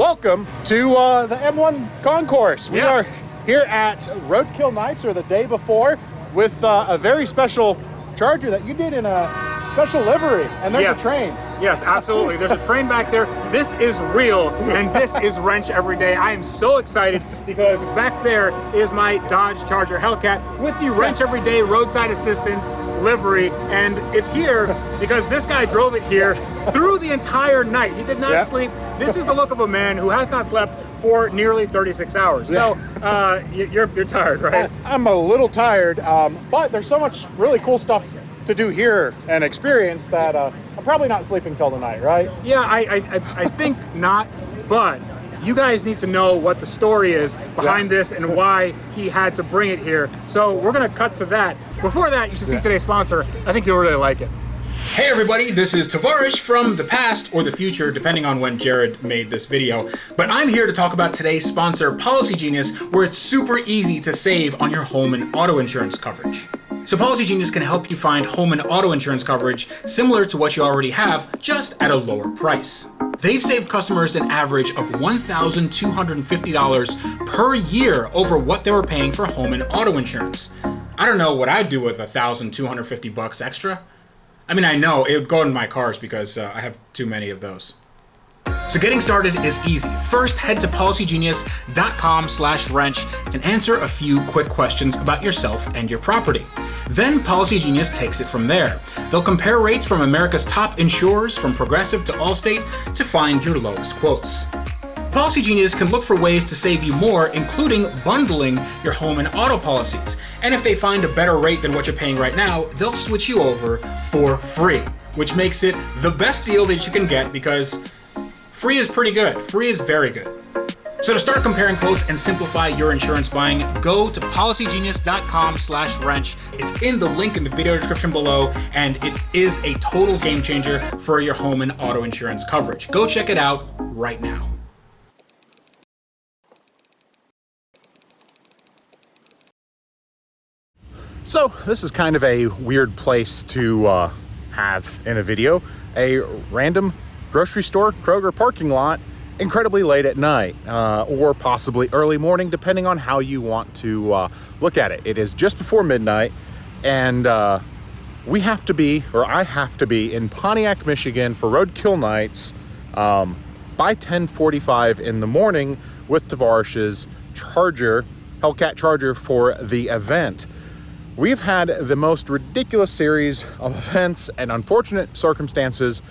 welcome to the M1 Concourse. We are here at Roadkill Nights, or the day before, with a very special Charger that you did in a special livery, and there's a train. Yes, absolutely. There's a train back there. This is real, and this is Wrench Every Day. I am so excited because back there is my Dodge Charger Hellcat with the Wrench Every Day roadside assistance livery, and it's here because this guy drove it here through the entire night. He did not sleep. This is the look of a man who has not slept for nearly 36 hours. So you're tired, right? I'm a little tired, but there's so much really cool stuff to do here and experience that I'm probably not sleeping till the night, right? Yeah, I think not, but you guys need to know what the story is behind this and why he had to bring it here. So we're gonna cut to that. Before that, you should see today's sponsor. I think you'll really like it. Hey everybody, this is Tavarish from the past or the future, depending on when Jared made this video. But I'm here to talk about today's sponsor, Policy Genius, where it's super easy to save on your home and auto insurance coverage. So Policy Genius can help you find home and auto insurance coverage similar to what you already have, just at a lower price. They've saved customers an average of $1,250 per year over what they were paying for home and auto insurance. I don't know what I'd do with $1,250 extra. I mean, I know it would go in my cars because I have too many of those. So getting started is easy. First, head to policygenius.com/wrench and answer a few quick questions about yourself and your property. Then Policy Genius takes it from there. They'll compare rates from America's top insurers, from Progressive to Allstate, to find your lowest quotes. Policy Genius can look for ways to save you more, including bundling your home and auto policies. And if they find a better rate than what you're paying right now, they'll switch you over for free, which makes it the best deal that you can get, because free is pretty good. Free is very good. So to start comparing quotes and simplify your insurance buying, go to policygenius.com/wrench. It's in the link in the video description below, and it is a total game changer for your home and auto insurance coverage. Go check it out right now. So this is kind of a weird place to have in a video. A random grocery store, Kroger parking lot, incredibly late at night, or possibly early morning, depending on how you want to look at it. It is just before midnight, and we have to be, or I have to be, in Pontiac, Michigan for Roadkill Nights by 10:45 in the morning with Tavarish's Charger, Hellcat Charger, for the event. We've had the most ridiculous series of events and unfortunate circumstances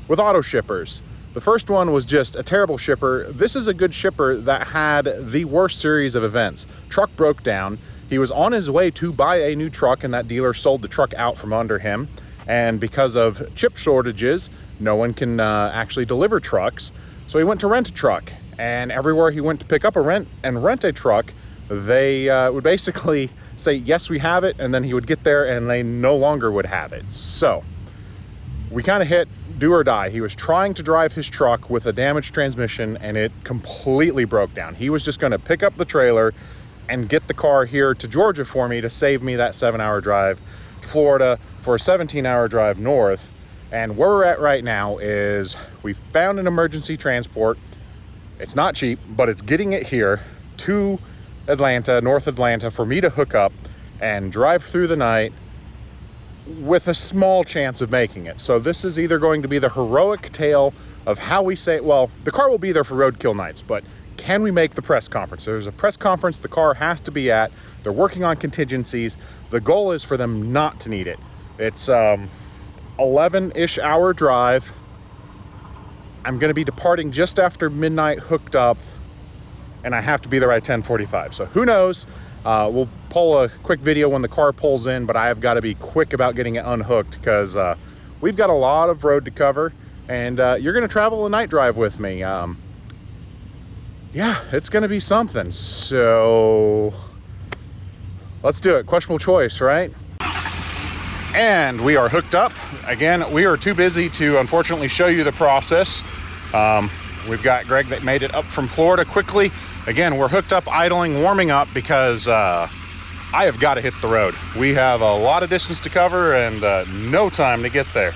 with auto shippers. The first one was just a terrible shipper. This is a good shipper that had the worst series of events. Truck broke down. He was on his way to buy a new truck, and that dealer sold the truck out from under him. And because of chip shortages, no one can actually deliver trucks. So he went to rent a truck, and everywhere he went to pick up a rent a truck, they would basically say, yes, we have it, and then he would get there and they no longer would have it. So we kind of hit do or die. He was trying to drive his truck with a damaged transmission, and it completely broke down. He was just going to pick up the trailer and get the car here to Georgia for me to save me that 7-hour drive to Florida for a 17-hour drive north. And where we're at right now is we found an emergency transport. It's not cheap, but it's getting it here to Atlanta, North Atlanta, for me to hook up and drive through the night with a small chance of making it. So this is either going to be the heroic tale of how we say, well, the car will be there for Roadkill Nights, but can we make the press conference? There's a press conference the car has to be at. They're working on contingencies. The goal is for them not to need it. It's 11-ish hour drive. I'm going to be departing just after midnight, hooked up, and I have to be there at 10:45. So who knows? We'll pull a quick video when the car pulls in, but I have got to be quick about getting it unhooked because we've got a lot of road to cover, and you're going to travel a night drive with me. Yeah, it's going to be something. So let's do it. Questionable choice, right? And we are hooked up. Again, we are too busy to unfortunately show you the process. We've got Greg that made it up from Florida quickly. Again, we're hooked up, idling, warming up because I have got to hit the road. We have a lot of distance to cover and no time to get there.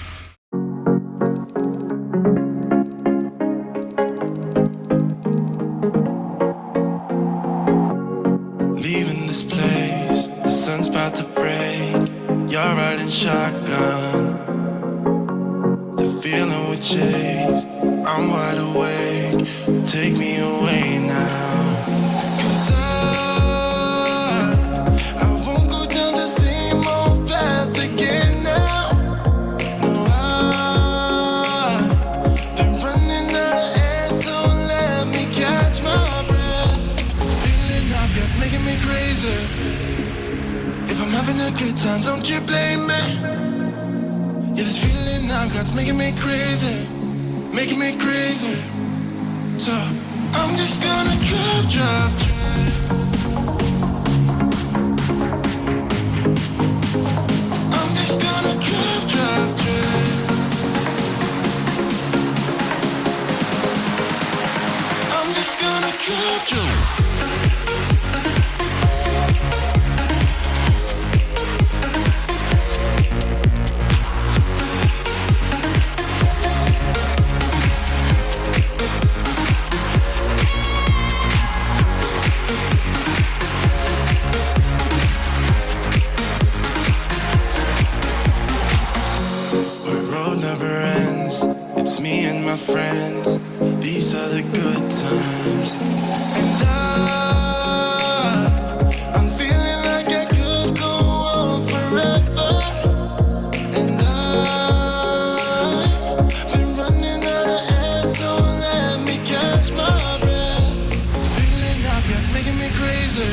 feeling with chase. I'm wide awake, take me away now. 'Cause I won't go down the same old path again now. No, I've been running out of air, so let me catch my breath. This feeling I've got's making me crazy. If I'm having a good time, don't you blame me. Yeah, this feeling I've got's making me crazy, making me crazy. So I'm just gonna drive, drive, drive. I'm just gonna drive, drive, drive. I'm just gonna drive, drive. My friends, these are the good times. And I'm feeling like I could go on forever. And I've been running out of air, so let me catch my breath. This feeling I've got's making me crazy.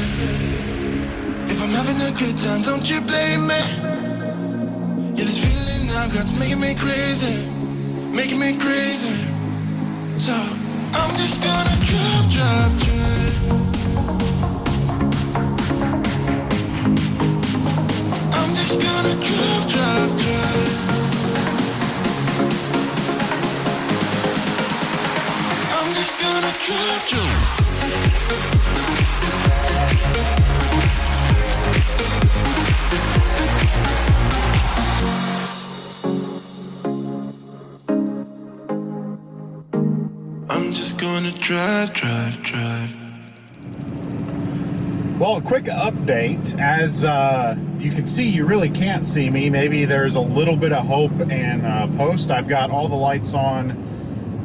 If I'm having a good time, don't you blame me. Yeah, this feeling I've got's making me crazy, making me crazy. So I'm just gonna drive, drive, drive. I'm just gonna drive, drive, drive. I'm just gonna drive, drive. I'm just gonna drive, drive, drive. Well, a quick update. As you can see, you really can't see me. Maybe there's a little bit of hope in post. I've got all the lights on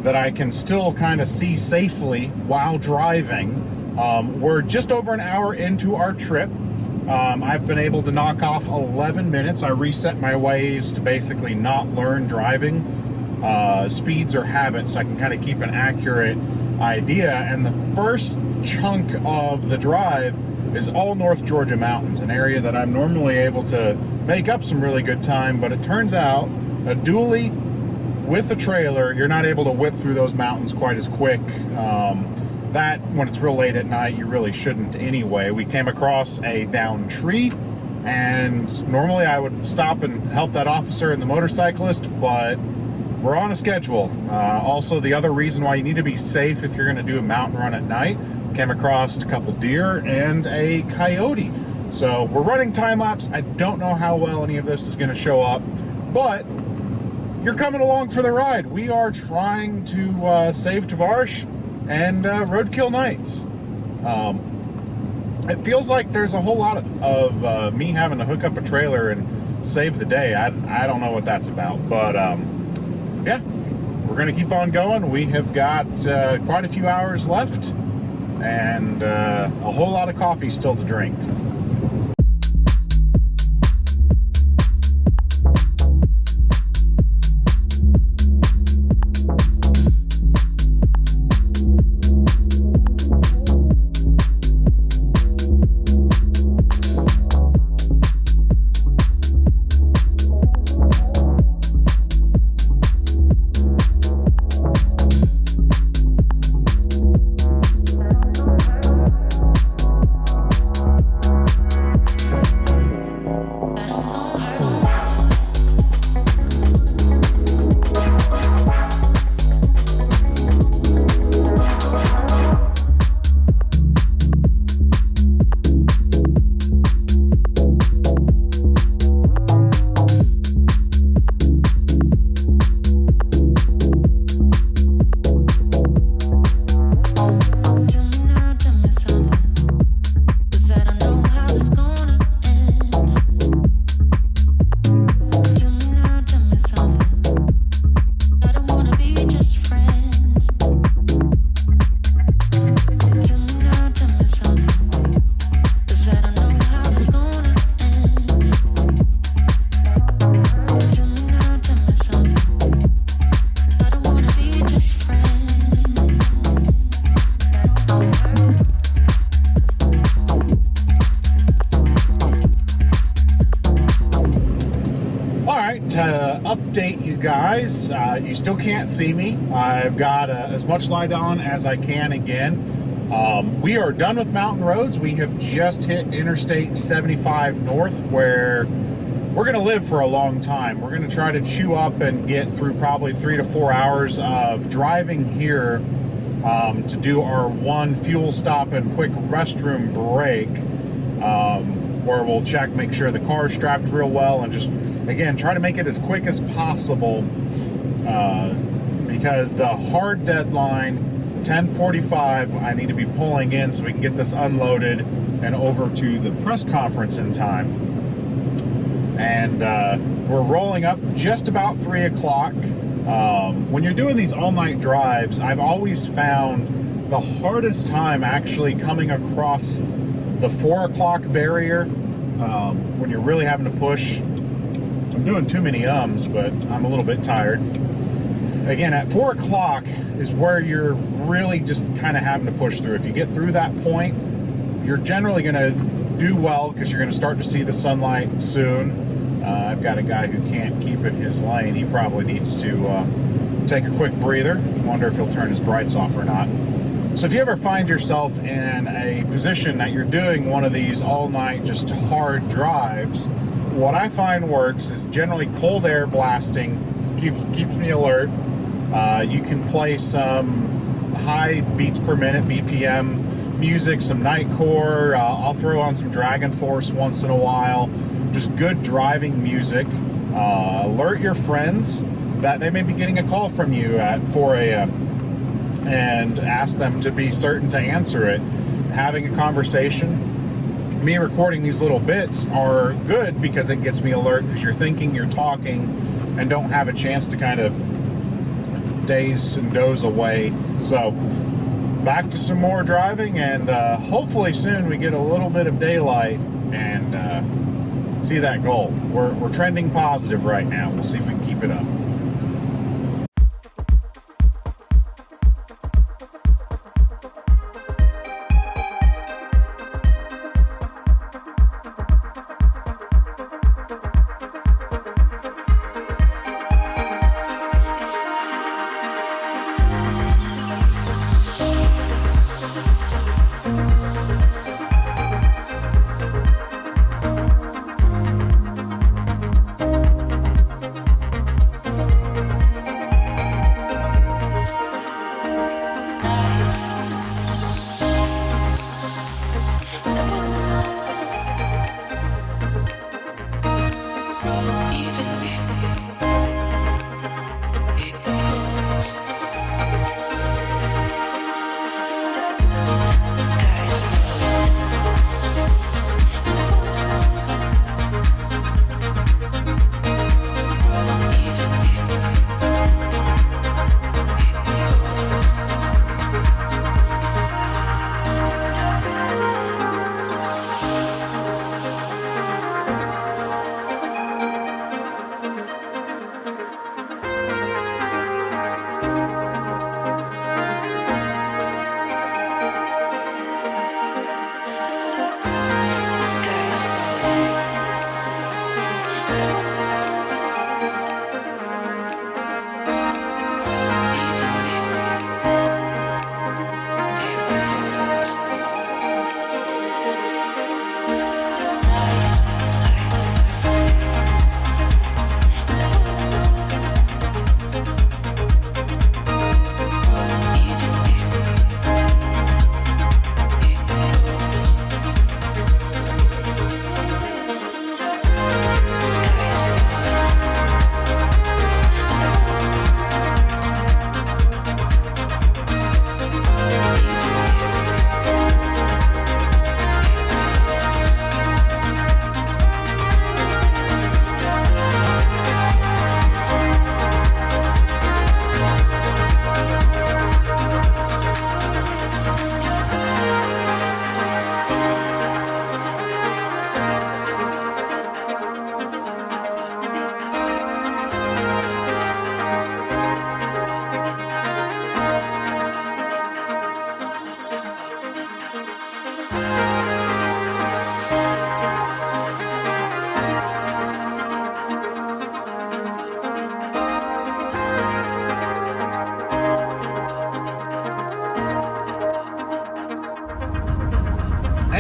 that I can still kind of see safely while driving. We're just over an hour into our trip. I've been able to knock off 11 minutes. I reset my ways to basically not learn driving speeds or habits, so I can kind of keep an accurate idea. And the first chunk of the drive is all North Georgia mountains, an area that I'm normally able to make up some really good time, but it turns out a dually with a trailer, you're not able to whip through those mountains quite as quick. That, when it's real late at night, you really shouldn't anyway. We came across a downed tree, and normally I would stop and help that officer and the motorcyclist, but we're on a schedule. Also, the other reason why you need to be safe if you're going to do a mountain run at night, came across a couple deer and a coyote. So we're running time lapse. I don't know how well any of this is going to show up, but you're coming along for the ride. We are trying to save Tavarish and roadkill nights. It feels like there's a whole lot of me having to hook up a trailer and save the day. I don't know what that's about, but yeah, we're gonna keep on going. We have got quite a few hours left, and a whole lot of coffee still to drink. still can't see me. I've got as much light on as I can again. We are done with mountain roads. We have just hit Interstate 75 North, where we're going to live for a long time. We're going to try to chew up and get through probably 3 to 4 hours of driving here to do our one fuel stop and quick restroom break, where we'll check, make sure the car's strapped real well, and just, again, try to make it as quick as possible, because the hard deadline, 10:45, I need to be pulling in so we can get this unloaded and over to the press conference in time. And we're rolling up just about 3 o'clock. When you're doing these all-night drives, I've always found the hardest time actually coming across the 4 o'clock barrier, when you're really having to push. I'm doing too many but I'm a little bit tired. Again, at 4 o'clock is where you're really just kind of having to push through. If you get through that point, you're generally going to do well, because you're going to start to see the sunlight soon. I've got a guy who can't keep in his lane. He probably needs to take a quick breather. Wonder if he'll turn his brights off or not. So if you ever find yourself in a position that you're doing one of these all-night just hard drives, what I find works is generally cold air blasting. Keeps me alert. You can play some high beats per minute, BPM music, some Nightcore. I'll throw on some Dragon Force once in a while. Just good driving music. Alert your friends that they may be getting a call from you at 4 a.m. and ask them to be certain to answer it. Having a conversation. Me recording these little bits are good because it gets me alert, because you're thinking, you're talking, and don't have a chance to kind of daze and doze away. So back to some more driving, and hopefully soon we get a little bit of daylight and see that goal. We're trending positive right now. We'll see if we can keep it up.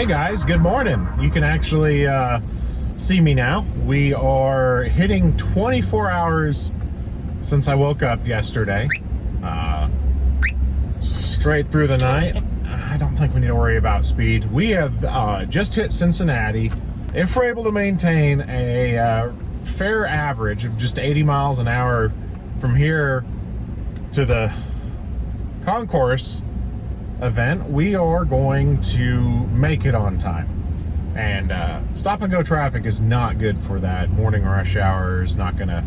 Hey guys, good morning. You can actually see me now. We are hitting 24 hours since I woke up yesterday. Straight through the night. I don't think we need to worry about speed. We have just hit Cincinnati. If we're able to maintain a fair average of just 80 miles an hour from here to the concourse event, we are going to make it on time. And stop and go traffic is not good for that. Morning rush hour is not gonna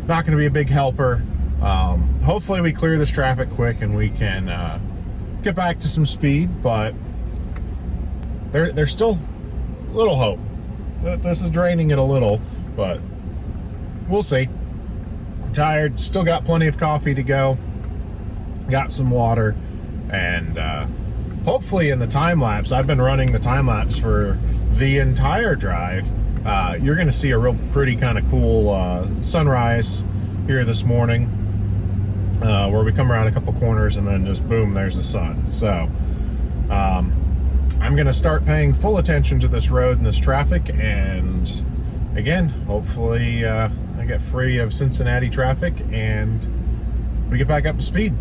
be a big helper. Hopefully we clear this traffic quick and we can get back to some speed, but there's still a little hope. This is draining it a little, but we'll see. I'm tired, still got plenty of coffee to go, got some water, and hopefully in the time lapse, I've been running the time lapse for the entire drive. You're gonna see a real pretty kind of cool sunrise here this morning, where we come around a couple corners and then just boom, there's the sun. So I'm gonna start paying full attention to this road and this traffic, and again, hopefully I get free of Cincinnati traffic and we get back up to speed.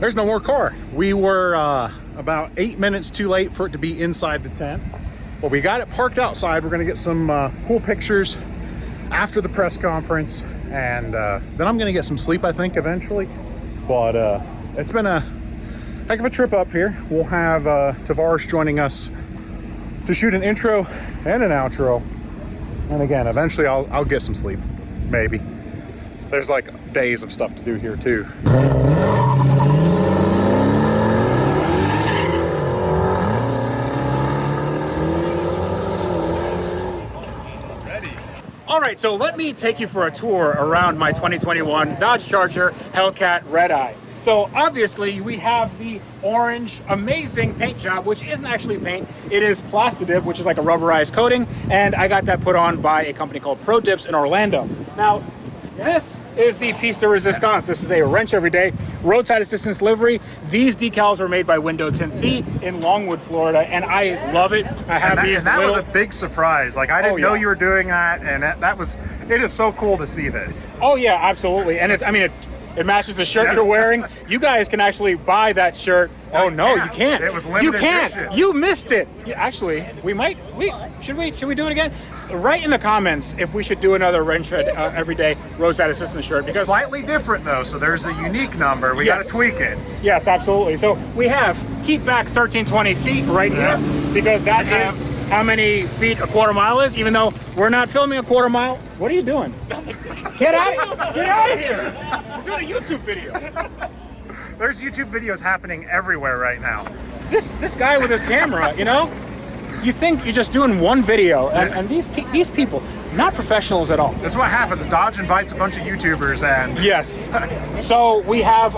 There's no more car. We were about 8 minutes too late for it to be inside the tent. But we got it parked outside. We're gonna get some cool pictures after the press conference. And then I'm gonna get some sleep, I think, eventually. But it's been a heck of a trip up here. We'll have Tavarish joining us to shoot an intro and an outro. And again, eventually I'll get some sleep, maybe. There's like days of stuff to do here too. All right, so let me take you for a tour around my 2021 Dodge Charger Hellcat Redeye. So obviously we have the orange, amazing paint job, which isn't actually paint. It is Plastidip, which is like a rubberized coating, and I got that put on by a company called Pro Dips in Orlando. Now, this is the piece de resistance. This is a wrench everyday roadside assistance livery. These decals were made by Window Tint C in Longwood, Florida, and I love it. I have these. And that was a big surprise. Like, I didn't know yeah. you were doing that, and it is so cool to see this. Oh yeah, absolutely. And it matches the shirt you're wearing. You guys can actually buy that shirt. Oh no, you can't. It was limited You can't. edition. You missed it. Actually, should we do it again? Write in the comments if we should do another wrench everyday roadside assistance shirt, because Slightly different though, so there's a unique number. We got to tweak it. Yes, absolutely. So we have keep back 1320 feet right here, because that is how many feet a quarter mile is, even though we're not filming a quarter mile. What are you doing? Get out of here. We're doing a YouTube video. There's YouTube videos happening everywhere right now. This guy with his camera, you think you're just doing one video, and these people, not professionals at all. This is what happens. Dodge invites a bunch of YouTubers, and Yes. So we have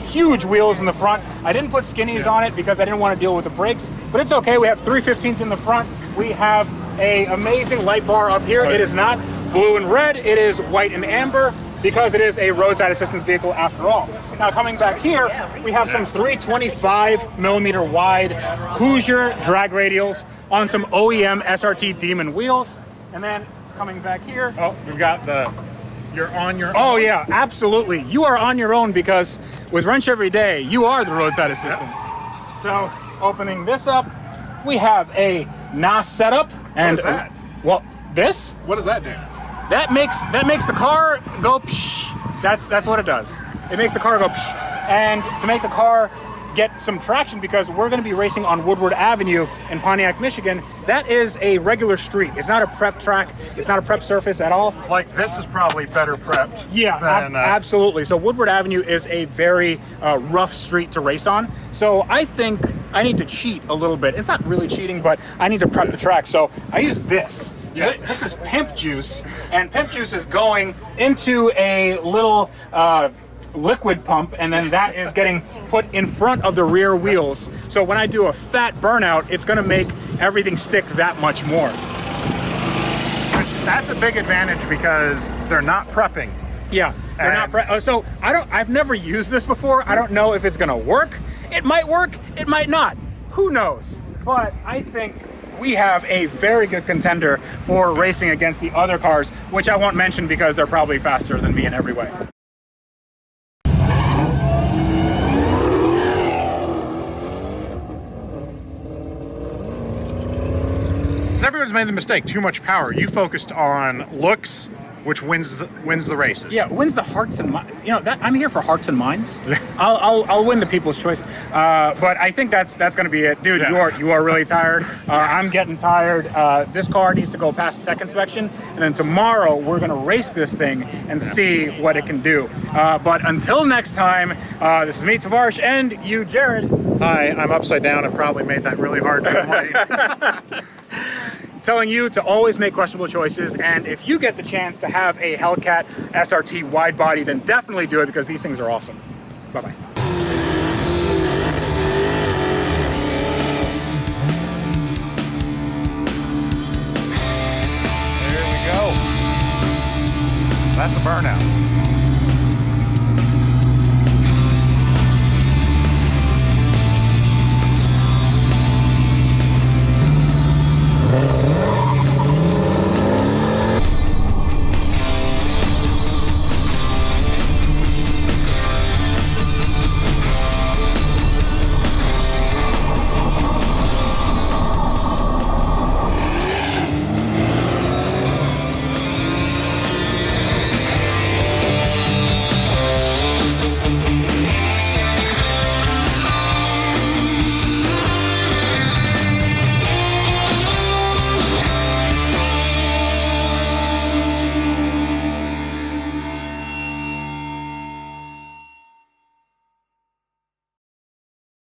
huge wheels in the front. I didn't put skinnies on it because I didn't want to deal with the brakes, but it's okay. We have 315s in the front. We have a amazing light bar up here. It is not blue and red. It is white and amber, because it is a roadside assistance vehicle after all. Now coming back here, we have some 325 millimeter wide Hoosier drag radials on some OEM SRT Demon wheels. And then coming back here, we've got you're on your own. oh yeah, absolutely. You are on your own, because with Wrench Every Day, you are the roadside assistance. So opening this up, we have a NOS setup. And is that? Well, this? What does that do? That makes the car go psh. That's what it does. It makes the car go psh. And to make the car get some traction, because we're going to be racing on Woodward Avenue in Pontiac, Michigan. That is a regular street. It's not a prep track. It's not a prep surface at all. Like, this is probably better prepped. Yeah, than, absolutely. So Woodward Avenue is a very rough street to race on. So I think I need to cheat a little bit. It's not really cheating, but I need to prep the track. So I use this. This is Pimp Juice, and Pimp Juice is going into a little liquid pump, and then that is getting put in front of the rear wheels. So when I do a fat burnout, it's going to make everything stick that much more. Which, that's a big advantage, because they're not prepping. Yeah, they're not. So I've never used this before. I don't know if it's going to work. It might work. It might not. Who knows? But I think we have a very good contender for racing against the other cars, which I won't mention because they're probably faster than me in every way. Everyone's made the mistake. Too much power. You focused on looks, which wins the races. Yeah, wins the hearts and minds. I'm here for hearts and minds. I'll win the people's choice. But I think that's going to be it, dude. Yeah. You are really tired. I'm getting tired. This car needs to go past tech inspection, and then tomorrow we're going to race this thing and see what it can do. But until next time, this is me, Tavarish, and you, Jared. Hi, I'm upside down and probably made that really hard to explain. Telling you to always make questionable choices, and if you get the chance to have a Hellcat SRT wide body, then definitely do it, because these things are awesome. Bye-bye. There we go. That's a burnout.